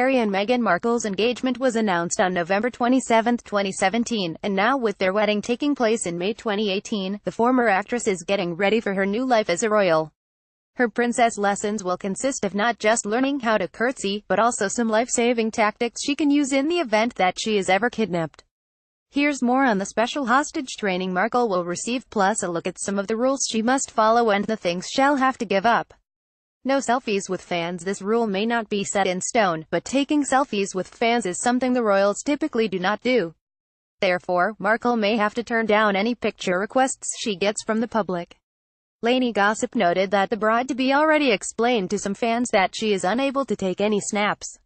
Harry and Meghan Markle's engagement was announced on November 27, 2017, and now with their wedding taking place in May 2018, the former actress is getting ready for her new life as a royal. Her princess lessons will consist of not just learning how to curtsy, but also some life-saving tactics she can use in the event that she is ever kidnapped. Here's more on the special hostage training Markle will receive, plus a look at some of the rules she must follow and the things she'll have to give up. No selfies with fans. This rule may not be set in stone, but taking selfies with fans is something the royals typically do not do. Therefore, Markle may have to turn down any picture requests she gets from the public. Lainey Gossip noted that the bride-to-be already explained to some fans that she is unable to take any snaps.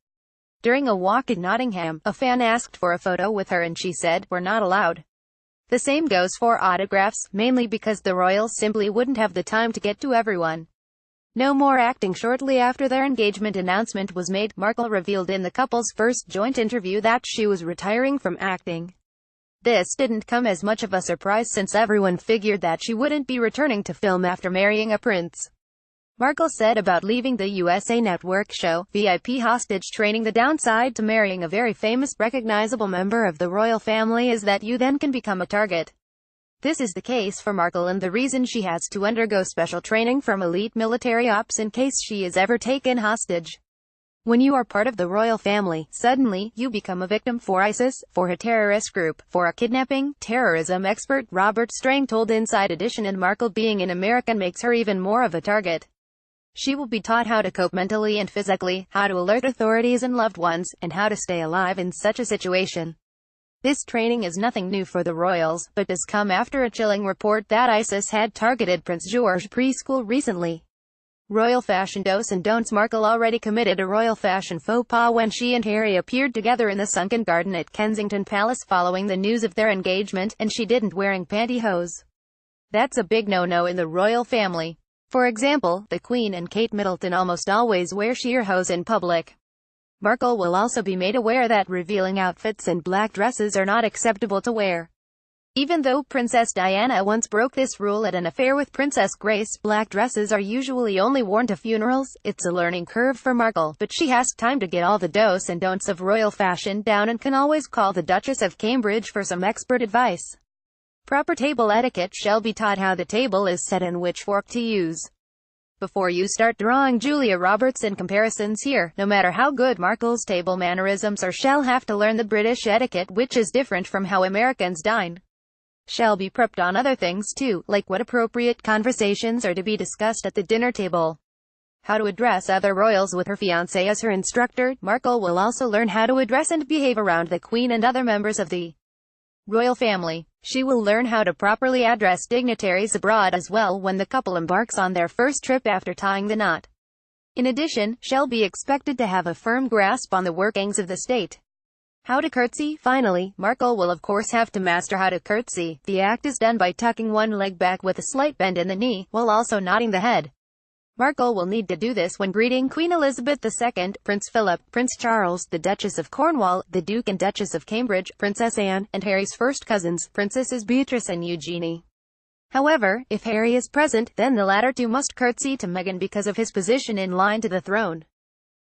During a walk in Nottingham, a fan asked for a photo with her and she said, "We're not allowed." The same goes for autographs, mainly because the royals simply wouldn't have the time to get to everyone. No more acting. Shortly after their engagement announcement was made, Markle revealed in the couple's first joint interview that she was retiring from acting. This didn't come as much of a surprise since everyone figured that she wouldn't be returning to film after marrying a prince. Markle said about leaving the USA Network show, VIP hostage training, "The downside to marrying a very famous, recognizable member of the royal family is that you then can become a target. This is the case for Markle, and the reason she has to undergo special training from elite military ops in case she is ever taken hostage. When you are part of the royal family, suddenly, you become a victim for ISIS, for a terrorist group, for a kidnapping, terrorism expert," Robert Strang told Inside Edition, and Markle being an American makes her even more of a target. She will be taught how to cope mentally and physically, how to alert authorities and loved ones, and how to stay alive in such a situation. This training is nothing new for the royals, but does come after a chilling report that ISIS had targeted Prince George preschool recently. Royal fashion do's and don'ts. Markle already committed a royal fashion faux pas when she and Harry appeared together in the sunken garden at Kensington Palace following the news of their engagement, and she didn't wearing pantyhose. That's a big no-no in the royal family. For example, the Queen and Kate Middleton almost always wear sheer hose in public. Markle will also be made aware that revealing outfits and black dresses are not acceptable to wear. Even though Princess Diana once broke this rule at an affair with Princess Grace, black dresses are usually only worn to funerals. It's a learning curve for Markle, but she has time to get all the do's and don'ts of royal fashion down and can always call the Duchess of Cambridge for some expert advice. Proper table etiquette. She'll be taught how the table is set and which fork to use. Before you start drawing Julia Roberts and comparisons here, no matter how good Markle's table mannerisms are, she'll have to learn the British etiquette, which is different from how Americans dine. She'll be prepped on other things too, like what appropriate conversations are to be discussed at the dinner table. How to address other royals with her fiancé as her instructor. Markle will also learn how to address and behave around the Queen and other members of the royal family. She will learn how to properly address dignitaries abroad as well when the couple embarks on their first trip after tying the knot. In addition, she'll be expected to have a firm grasp on the workings of the state. How to curtsy. Finally, Markle will of course have to master how to curtsy. The act is done by tucking one leg back with a slight bend in the knee, while also nodding the head. Markle will need to do this when greeting Queen Elizabeth II, Prince Philip, Prince Charles, the Duchess of Cornwall, the Duke and Duchess of Cambridge, Princess Anne, and Harry's first cousins, Princesses Beatrice and Eugenie. However, if Harry is present, then the latter two must curtsy to Meghan because of his position in line to the throne.